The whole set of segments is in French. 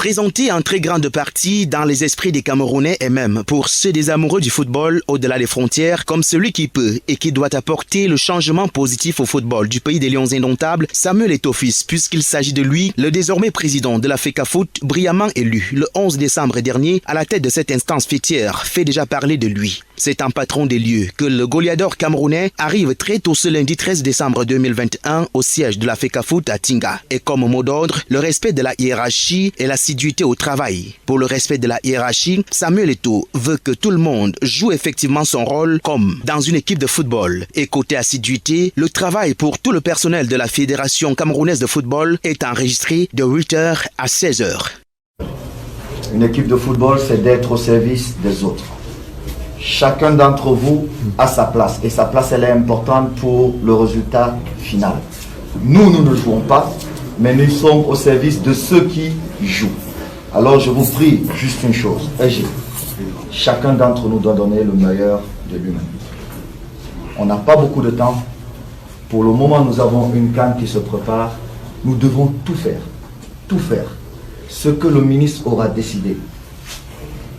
Présenté en très grande partie dans les esprits des Camerounais et même pour ceux des amoureux du football au-delà des frontières comme celui qui peut et qui doit apporter le changement positif au football du pays des Lions indomptables, Samuel Eto'o-Fils, puisqu'il s'agit de lui, le désormais président de la FECAFOOT, brillamment élu le 11 décembre dernier à la tête de cette instance fêtière, fait déjà parler de lui. C'est en patron des lieux que le Goliador camerounais arrive très tôt ce lundi 13 décembre 2021 au siège de la FECAFOOT à Tinga. Et comme mot d'ordre, le respect de la hiérarchie et l'assiduité au travail. Pour le respect de la hiérarchie, Samuel Eto'o veut que tout le monde joue effectivement son rôle comme dans une équipe de football. Et côté assiduité, le travail pour tout le personnel de la Fédération camerounaise de football est enregistré de 8h à 16h. Une équipe de football, c'est d'être au service des autres. Chacun d'entre vous a sa place et sa place elle est importante pour le résultat final. Nous ne jouons pas, mais nous sommes au service de ceux qui jouent. Alors je vous prie juste une chose, chacun d'entre nous doit donner le meilleur de lui-même. On n'a pas beaucoup de temps. Pour le moment, nous avons une CAN qui se prépare. Nous devons tout faire. Ce que le ministre aura décidé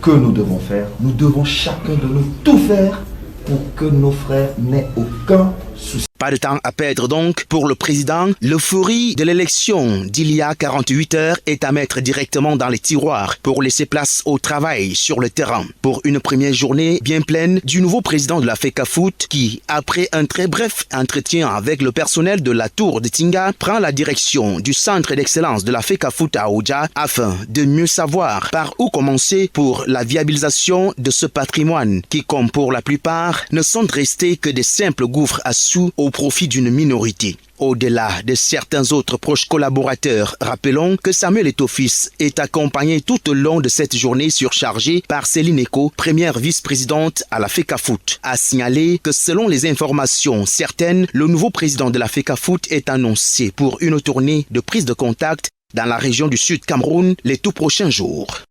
que nous devons faire, nous devons chacun de nous tout faire pour que nos frères n'aient aucun souci. Pas de temps à perdre donc pour le président. L'euphorie de l'élection d'il y a 48 heures est à mettre directement dans les tiroirs pour laisser place au travail sur le terrain. Pour une première journée bien pleine du nouveau président de la FECAFOOT qui, après un très bref entretien avec le personnel de la tour de Tinga, prend la direction du centre d'excellence de la FECAFOOT à Oja afin de mieux savoir par où commencer pour la viabilisation de ce patrimoine qui, comme pour la plupart, ne sont restés que des simples gouffres à sous au profit d'une minorité. Au-delà de certains autres proches collaborateurs, rappelons que Samuel Eto'o-Fils est accompagné tout au long de cette journée surchargée par Céline Eko, première vice-présidente à la FECAFOOT. A signaler que selon les informations certaines, le nouveau président de la FECAFOOT est annoncé pour une tournée de prise de contact dans la région du Sud Cameroun les tout prochains jours.